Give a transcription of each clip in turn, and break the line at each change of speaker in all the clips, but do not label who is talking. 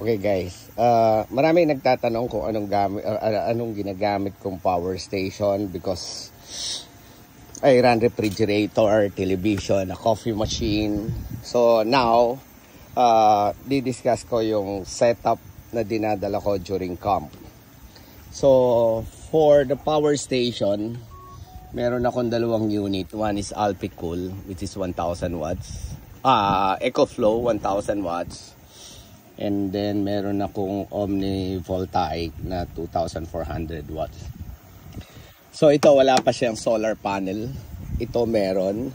Okay guys, maraming nagtatanong kung anong ginagamit kong power station because I run refrigerator, television, a coffee machine. So now, didiscuss ko yung setup na dinadala ko during camp. So for the power station, meron akong dalawang unit. One is Alpicool, which is 1,000 watts. EcoFlow, 1,000 watts. And then meron akong Omni Voltaic na 2,400 watts. So ito wala pa siyang solar panel. Ito meron.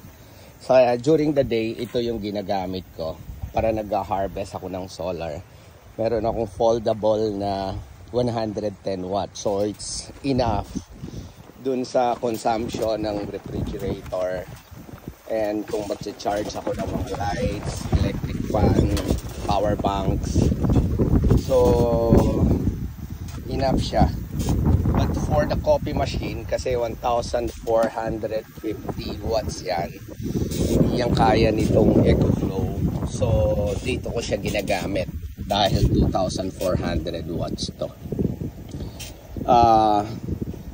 So during the day, ito yung ginagamit ko para nag-harvest ako ng solar. Meron akong foldable na 110 watts. So it's enough dun sa consumption ng refrigerator. And kung mag-charge ako ng mga lights, electric fan, power banks, so enough siya. But for the coffee machine, kasi 1,450 watts yan, hindi yan kaya nitong EcoFlow. So dito ko siya ginagamit dahil 2,400 watts to.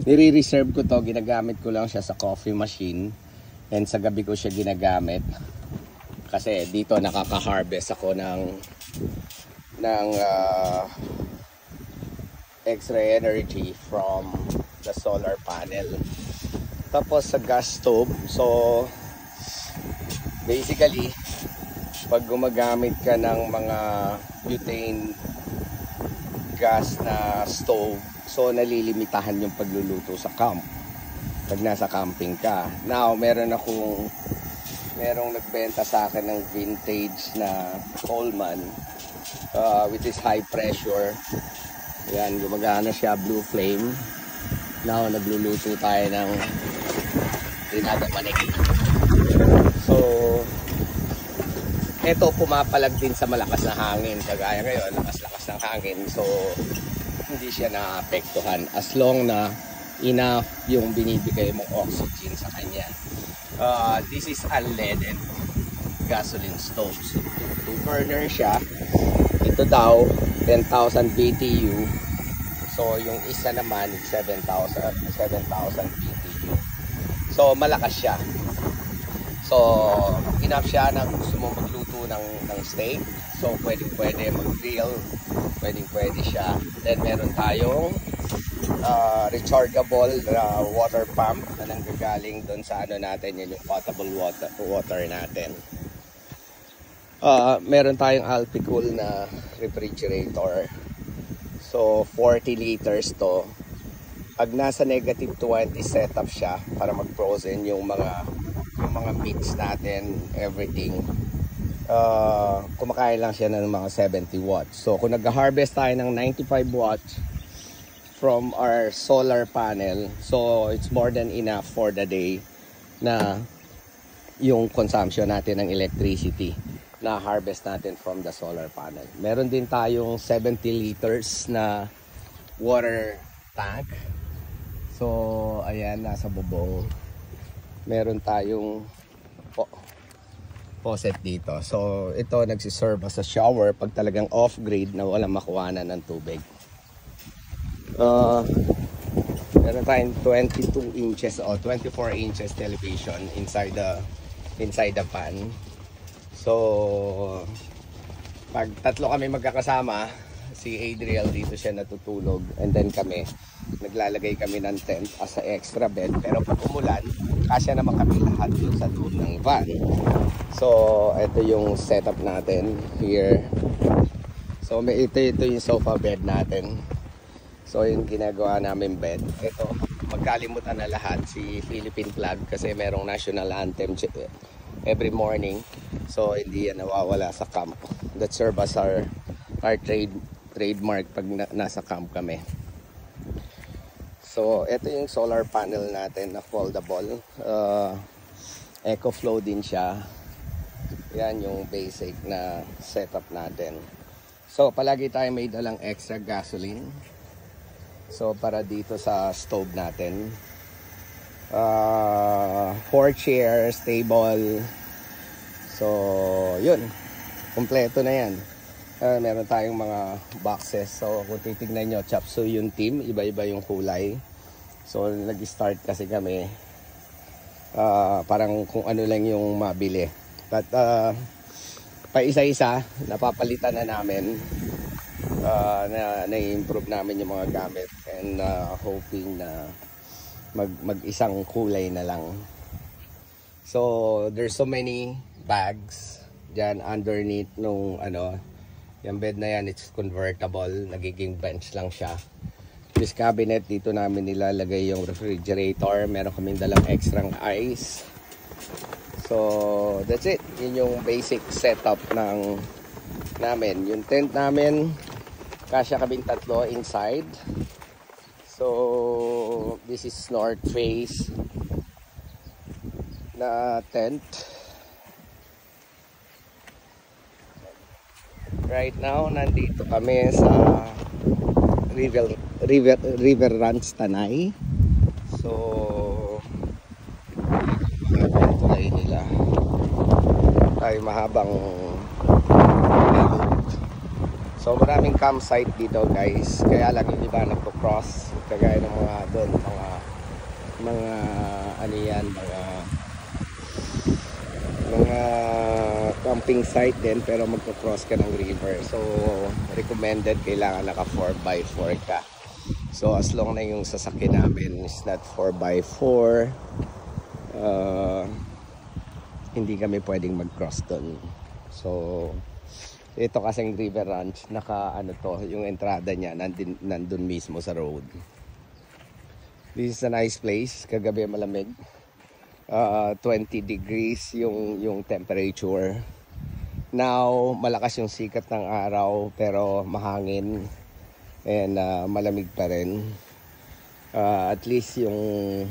Nire-reserve ko to, ginagamit ko lang siya sa coffee machine, and sa gabi ko siya ginagamit kasi dito nakaka-harvest ako ng extra energy from the solar panel. Tapos sa gas stove, so basically pag gumagamit ka ng mga butane gas na stove, so nalilimitahan yung pagluluto sa camp pag nasa camping ka. Now merong nagbenta sa akin ng vintage na Coleman, which is high pressure. Yan, gumagana siya, blue flame. Now nagluluto tayo ng dinadamanig. So eto pumapalag din sa malakas na hangin. Kagaya ngayon, lakas-lakas ng hangin, so hindi siya naapektuhan as long na enough yung binibigay mong oxygen sa kanya. This is unleaded gasoline stove. So, two burner siya. Ito daw 10,000 BTU. So yung isa naman 7,000 BTU. So malakas siya. So enough siya na gusto mo magluto ng steak. So pwede mag-grill. Pwede siya. Then meron tayong rechargeable water pump na nanggagaling doon sa ano natin, yun yung potable water natin. Meron tayong Alpicool na refrigerator. So 40 liters to. Pag nasa negative 20 setup siya para mag-frozen yung mga meats natin, everything. Kumakain lang siya ng mga 70 watts. So kung nag-harvest tayo ng 95 watts from our solar panel, so it's more than enough for the day na yung consumption natin ng electricity na harvest natin from the solar panel. Meron din tayong 70 liters na water tank. So ayan, nasa bubong. Meron tayong faucet dito. So ito nagsiserve as a shower pag talagang off-grid na walang makuhanan ng tubig. Meron tayong 22 inches o 24 inches television inside the pan. So pag tatlo kami magkakasama, si Adriel dito siya natutulog, and then kami naglalagay kami ng tent as a extra bed. Pero pag umulan, kasya naman kami lahat dun sa loob ng van. So ito yung setup natin here. So ito yung sofa bed natin. So yung ginagawa namin bed. Ito, magkalimutan na lahat si Philippine flag kasi merong national anthem every morning. So hindi yan nawawala sa camp. That serve as our trademark pag nasa camp kami. So ito yung solar panel natin na foldable. EcoFlow din siya. Yan yung basic na setup natin. So palagi tayo may dalang extra gasoline. So para dito sa stove natin, 4 chairs, table. So yun, kumpleto na yan. Meron tayong mga boxes. So kung titignan nyo, chop suey yung team, iba-iba yung kulay. So nag-start kasi kami parang kung ano lang yung mabili. But pa isa-isa napapalitan na namin, na-improve namin yung mga gamit, and hoping na mag-isang kulay na lang. So there's so many bags dyan underneath nung yung bed na yan. It's convertible, nagiging bench lang siya. This cabinet, dito namin nilalagay yung refrigerator. Meron kaming dalang extra ice. So that's it. Yun yung basic setup namin. Yung tent namin, kasya kaming 3 inside. So this is north face na tent. Right now, nandito kami sa River Ranch Tanay. So yung tulay nila ay mahabang ilog. So maraming campsite dito guys, kaya lang yung iba nagpo-cross, kagaya ng mga doon, mga ano yan, mga camping site din, pero magpo-cross ka ng river. So recommended, kailangan naka 4x4 ka. So as long na yung sasakyan namin is not 4x4, hindi kami pwedeng mag-cross doon. So ito kasing River Ranch, naka yung entrada niya nandun mismo sa road. This is a nice place. Kagabi malamig, 20 degrees yung temperature. Now malakas yung sikat ng araw, pero mahangin, and malamig pa rin. At least yung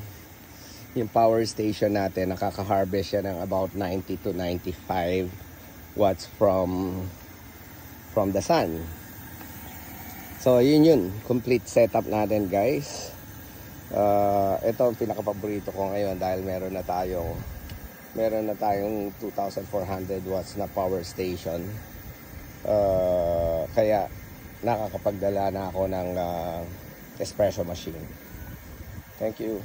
power station natin, nakaka-harvest siya ng about 90 to 95 watts from the sun. So yun, complete setup natin guys. Ito ang pinaka-paborito ko ngayon dahil meron na tayong 2,400 watts na power station. Kaya nakakapagdala na ako ng espresso machine. Thank you.